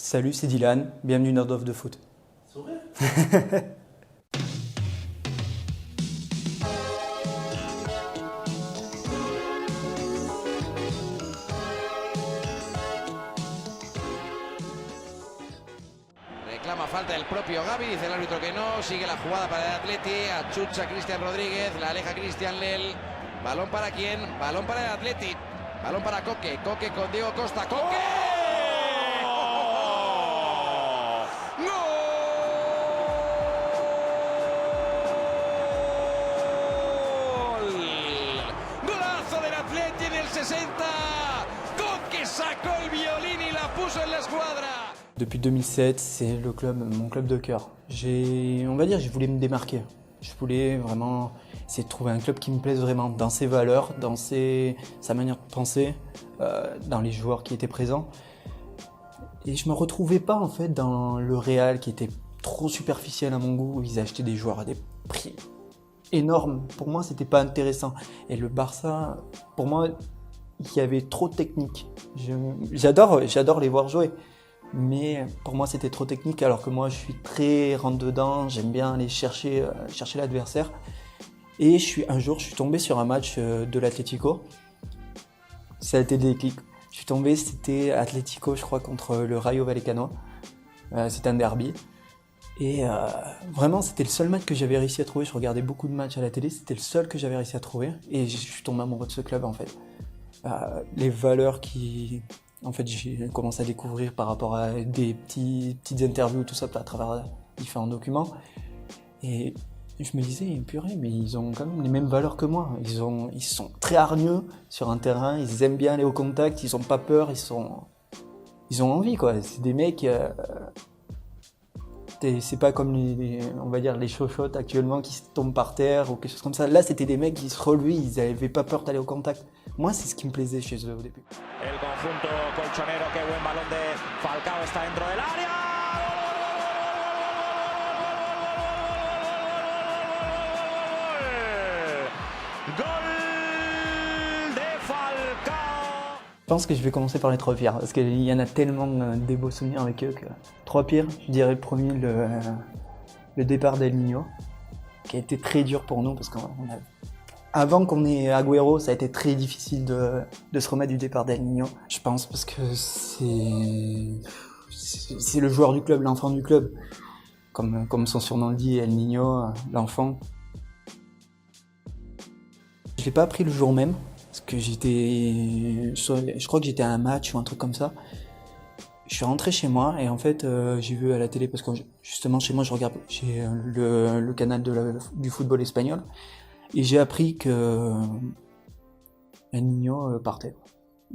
Salut, c'est Dylan, bienvenue dans Dove de Foot. Sourire. Reclama falta el propio Gavi, dice el árbitro que no, sigue la jugada para el Atleti, achucha Cristian Rodríguez, la aleja Cristian Lel. ¿Balón para quién? Balón para el Atleti. Balón para Coque, Coque con Diego Costa, Coque. Del Atleti en el 60, Coque sacó el violín y la puso en la escuadra. Depuis 2007, c'est mon club de cœur. On va dire, je voulais me démarquer. Je voulais vraiment essayer de trouver un club qui me plaise vraiment dans ses valeurs, dans sa manière de penser, dans les joueurs qui étaient présents. Et je me retrouvais pas en fait dans le Real qui était trop superficiel à mon goût, où ils achetaient des joueurs à des prix énorme. Pour moi, c'était pas intéressant. Et le Barça, pour moi, il y avait trop de technique. J'adore les voir jouer. Mais pour moi, c'était trop technique, alors que moi, je suis très rentre-dedans. J'aime bien aller chercher l'adversaire. Et un jour, je suis tombé sur un match de l'Atlético. Ça a été le déclic. Je suis tombé, c'était Atlético, je crois, contre le Rayo Vallecano. C'était un derby. Et vraiment, c'était le seul match que j'avais réussi à trouver. Je regardais beaucoup de matchs à la télé, c'était le seul que j'avais réussi à trouver. Et je suis tombé amoureux de ce club, en fait. Les valeurs en fait, j'ai commencé à découvrir par rapport à des petites interviews, tout ça, à travers différents documents. Et je me disais, purée, mais ils ont quand même les mêmes valeurs que moi. Ils sont très hargneux sur un terrain, ils aiment bien aller au contact, ils ont pas peur, ils ont envie, quoi. C'est des mecs... c'est pas comme on va dire les chochottes actuellement qui se tombent par terre ou quelque chose comme ça. Là, c'était des mecs qui se relevaient, ils avaient pas peur d'aller au contact. Moi, c'est ce qui me plaisait chez eux au début. El conjunto colchonero, qué buen balón de Falcao, está dentro del área. Gol de Falcao. Je pense que je vais commencer par les trois pires, parce qu'il y en a tellement des beaux souvenirs avec eux que... Trois pires, je dirais le premier, le départ d'El Niño, qui a été très dur pour nous, parce avant qu'on ait Agüero, ça a été très difficile de se remettre du départ d'El Niño. Je pense parce que c'est le joueur du club, l'enfant du club. Comme son surnom le dit, El Niño, l'enfant. Je l'ai pas appris le jour même, parce que je crois que j'étais à un match ou un truc comme ça. Je suis rentré chez moi et en fait j'ai vu à la télé, parce que justement chez moi j'ai le canal du football espagnol, et j'ai appris que El Niño partait.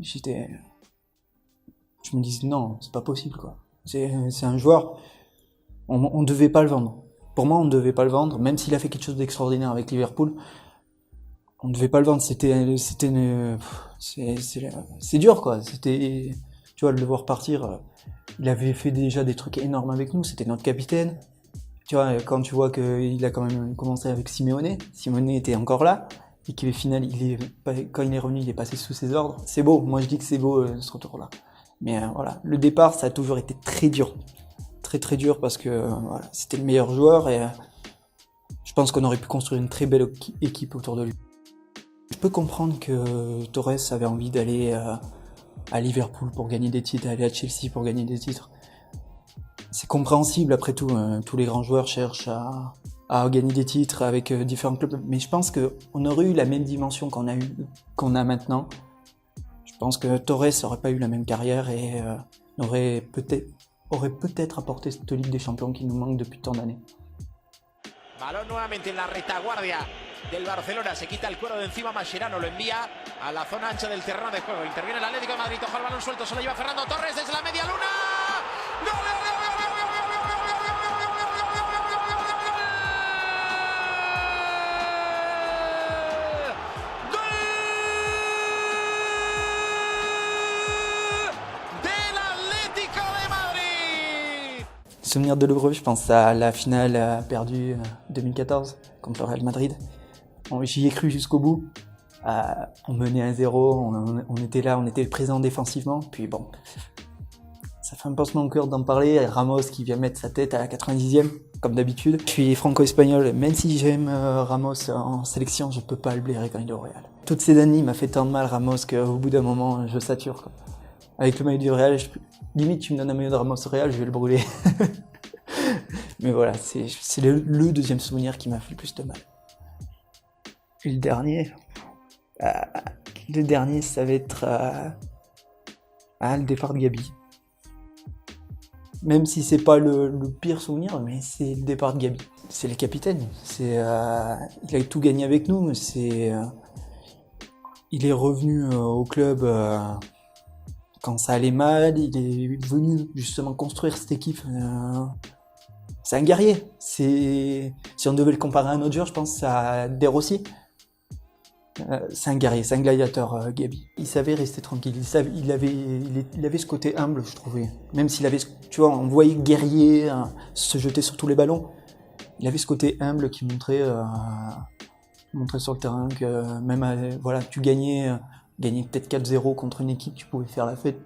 Je me disais non, c'est pas possible, quoi. C'est un joueur, on devait pas le vendre. Pour moi, on ne devait pas le vendre, même s'il a fait quelque chose d'extraordinaire avec Liverpool. On ne devait pas le vendre. C'est dur, quoi. Tu vois, de le voir partir, il avait fait déjà des trucs énormes avec nous, c'était notre capitaine. Tu vois, quand tu vois qu'il a quand même commencé avec Simeone était encore là, et qu'au final, quand il est revenu, il est passé sous ses ordres. C'est beau, moi je dis que c'est beau ce retour-là. Mais voilà, le départ, ça a toujours été très dur. Très très dur, parce que voilà, c'était le meilleur joueur, et je pense qu'on aurait pu construire une très belle équipe autour de lui. Je peux comprendre que Torres avait envie d'aller... à Liverpool pour gagner des titres, aller à Chelsea pour gagner des titres. C'est compréhensible, après tout, tous les grands joueurs cherchent à gagner des titres avec différents clubs, mais je pense qu'on aurait eu la même dimension qu'on a maintenant. Je pense que Torres n'aurait pas eu la même carrière et aurait peut-être apporté cette Ligue des Champions qui nous manque depuis tant d'années. Balón nuevamente en la retaguardia del Barcelona, se quita el cuero de encima Mascherano, lo envía a la zona ancha del terreno de juego. Interviene el Atlético de Madrid, ojo al balón suelto, se lo lleva Fernando Torres desde la media luna. ¡Gol! Del Atlético de Madrid. Souvenir de l'Euro, je pense à la finale perdue 2014 contre le Real Madrid. J'y ai cru jusqu'au bout. On menait 1-0, on était là, on était présent défensivement. Puis bon, Ça fait un pincement au cœur d'en parler. Ramos qui vient mettre sa tête à la 90e, comme d'habitude. Je suis franco-espagnol, même si j'aime Ramos en sélection, je peux pas le blairer quand il est au Real. Toutes ces années, il m'a fait tant de mal Ramos qu'au bout d'un moment, je sature, quoi. Avec le maillot du Real, limite tu me donnes un maillot de Ramos au Real, je vais le brûler. Mais voilà, c'est le deuxième souvenir qui m'a fait le plus de mal. Et le dernier, ça va être le départ de Gabi. Même si c'est pas le pire souvenir, mais c'est le départ de Gabi. C'est le capitaine. Il a tout gagné avec nous. Il est revenu au club quand ça allait mal. Il est venu justement construire cette équipe. C'est un guerrier. Si on devait le comparer à un autre joueur, je pense à De Rossi. C'est un guerrier, c'est un gladiateur, Gabi. Il savait rester tranquille, il avait ce côté humble, je trouvais. Même s'il avait, tu vois, on voyait guerrier, se jeter sur tous les ballons. Il avait ce côté humble qui montrait sur le terrain que même, voilà, tu gagnais peut-être 4-0 contre une équipe, tu pouvais faire la fête.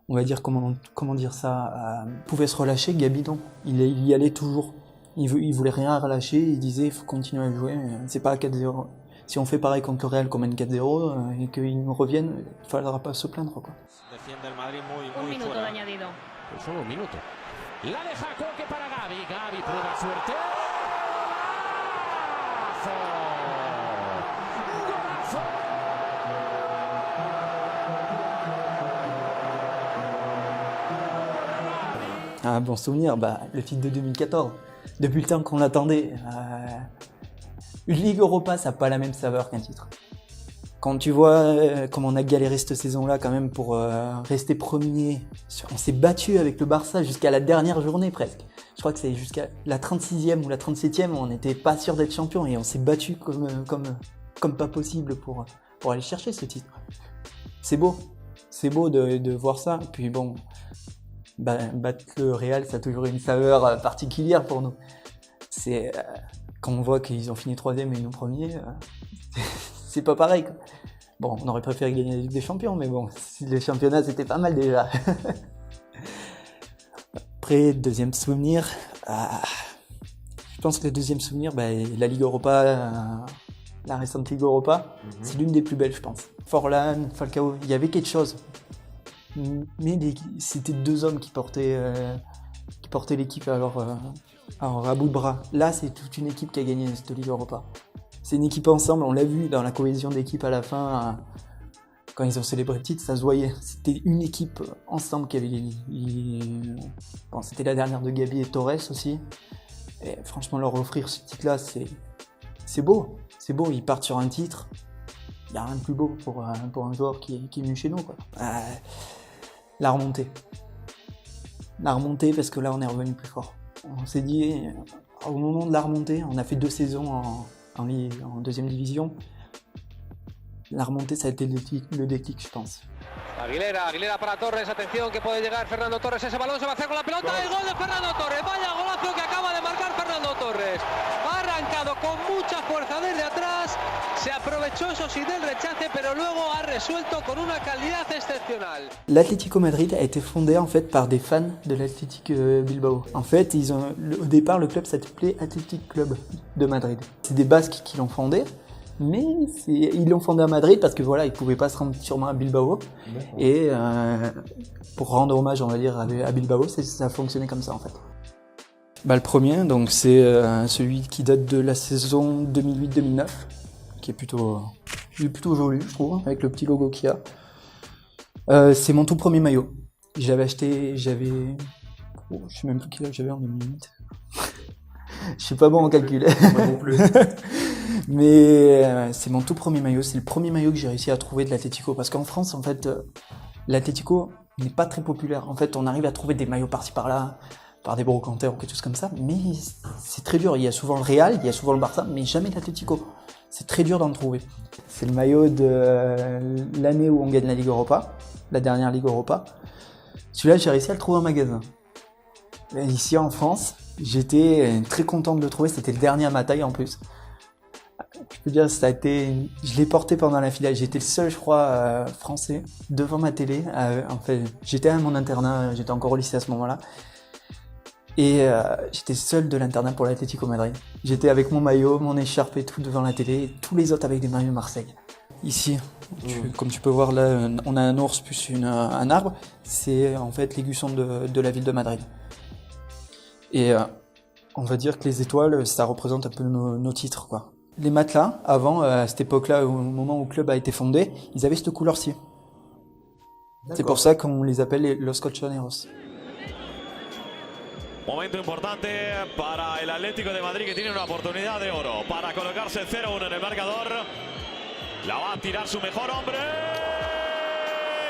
On va dire, comment dire ça, pouvait se relâcher, Gabi non. Il y allait toujours. Il voulait rien relâcher, il disait il faut continuer à jouer, c'est pas à 4-0. Si on fait pareil contre le Real qu'on mène 4-0 et qu'ils nous reviennent, il ne faudra pas se plaindre, quoi. Un minuto de añadido. Solo un minuto. La deja Coque para Gavi. Gavi prueba suerte. ¡Golazo! Un bon souvenir, le titre de 2014. Depuis le temps qu'on l'attendait. Une Ligue Europa, ça n'a pas la même saveur qu'un titre. Quand tu vois comment on a galéré cette saison-là quand même pour rester premier, on s'est battu avec le Barça jusqu'à la dernière journée presque. Je crois que c'est jusqu'à la 36e ou la 37e, on n'était pas sûr d'être champion et on s'est battu comme pas possible pour aller chercher ce titre. C'est beau de voir ça. Et puis bon, battre le Real, ça a toujours une saveur particulière pour nous. C'est quand on voit qu'ils ont fini 3e et nous premiers, c'est pas pareil, quoi. Bon, on aurait préféré gagner la Ligue des Champions, mais bon, les championnats c'était pas mal déjà. Après, deuxième souvenir, je pense que le deuxième souvenir, la Ligue Europa, la récente Ligue Europa, c'est l'une des plus belles, je pense. Forlan, Falcao, il y avait quelque chose. Mais c'était deux hommes qui portaient l'équipe alors à bout de bras. Là, c'est toute une équipe qui a gagné cette Ligue Europa. C'est une équipe ensemble, on l'a vu dans la cohésion d'équipe à la fin, quand ils ont célébré le titre, ça se voyait. C'était une équipe ensemble qui avait gagné. Bon, c'était la dernière de Gabi et Torres aussi. Et franchement, leur offrir ce titre-là, c'est beau. C'est beau, ils partent sur un titre. Il n'y a rien de plus beau pour un joueur qui est venu chez nous, quoi. La remontée. La remontée, parce que là, on est revenu plus fort. On s'est dit, au moment de la remontée, on a fait 2 saisons en deuxième division. La remontée, ça a été le déclic, je pense. Aguilera para Torres, atención que puede llegar Fernando Torres, ese balón se va a hacer con la pelota, el gol de Fernando Torres, vaya golazo que acaba de marcar Fernando Torres, ha arrancado con mucha fuerza desde atrás, se aprovechó eso sí del rechace, pero luego ha resuelto con una calidad excepcional. L'Atlético Madrid a été fondé en fait par des fans de l'Athletic Bilbao. En fait, au départ, le club s'appelait Athletic Club de Madrid. C'est des Basques qui l'ont fondé. Mais ils l'ont fondé à Madrid parce que voilà, ils pouvaient pas se rendre sûrement à Bilbao. Et pour rendre hommage, on va dire, à Bilbao, ça a fonctionné comme ça en fait. Le premier, donc c'est celui qui date de la saison 2008-2009, qui est plutôt joli, je trouve, avec le petit logo qu'il y a. C'est mon tout premier maillot. Je sais même plus quel âge j'avais en 2008. Je suis pas bon en calcul. Moi non plus. Mais c'est mon tout premier maillot. C'est le premier maillot que j'ai réussi à trouver de l'Atlético. Parce qu'en France, en fait, l'Atlético n'est pas très populaire. En fait, on arrive à trouver des maillots par-ci par-là, par des brocanteurs ou quelque chose comme ça. Mais c'est très dur. Il y a souvent le Real, il y a souvent le Barça, mais jamais l'Atlético. C'est très dur d'en trouver. C'est le maillot de l'année où on gagne la Ligue Europa, la dernière Ligue Europa. Celui-là, j'ai réussi à le trouver en magasin. Et ici, en France, j'étais très content de le trouver. C'était le dernier à ma taille en plus. peux dire, je l'ai porté pendant la finale. J'étais le seul, je crois, français devant ma télé. En fait, j'étais à mon internat, j'étais encore au lycée à ce moment-là. Et j'étais seul de l'internat pour l'Atlético Madrid. J'étais avec mon maillot, mon écharpe et tout devant la télé, et tous les autres avec des maillots de Marseille. Ici, comme tu peux voir là, on a un ours plus un arbre. C'est en fait l'écusson de la ville de Madrid. Et on va dire que les étoiles, ça représente un peu nos titres, quoi. Les matelas, avant, à cette époque-là, au moment où le club a été fondé, ils avaient cette couleur-ci. C'est pour ça qu'on les appelle los colchoneros. Momento importante para el Atlético de Madrid que tiene una oportunidad de oro para colocarse 0-1 en el marcador. La va a tirar su mejor hombre,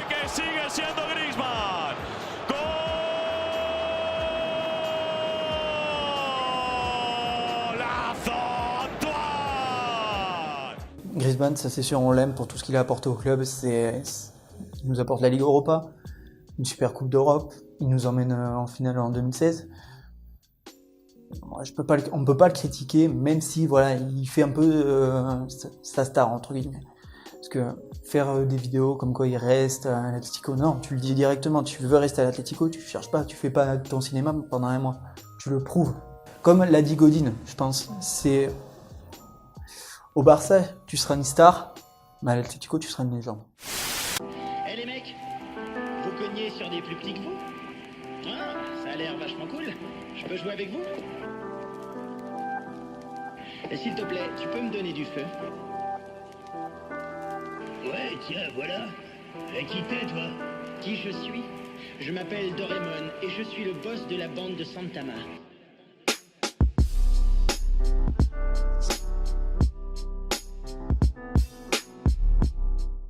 que sigue siendo Griezmann. ¡Golazo, Antoine! Griezmann, ça c'est sûr, on l'aime pour tout ce qu'il a apporté au club. Il nous apporte la Ligue Europa, une super Coupe d'Europe. Il nous emmène en finale en 2016. On ne peut pas le critiquer, même si voilà, il fait un peu sa star, entre guillemets. Parce que faire des vidéos comme quoi il reste à l'Atlético, non, tu le dis directement, tu veux rester à l'Atlético, tu cherches pas, tu fais pas ton cinéma pendant un mois. Tu le prouves. Comme l'a dit Godin, je pense. C'est au Barça, tu seras une star, mais à l'Atlético, tu seras une légende. Eh les mecs, vous cognez sur des plus petits que vous? Hein? Ça a l'air vachement cool. Je peux jouer avec vous? Et s'il te plaît, tu peux me donner du feu? Ouais, tiens, voilà. Qui t'es, toi? Qui je suis? Je m'appelle Doraemon et je suis le boss de la bande de Santama.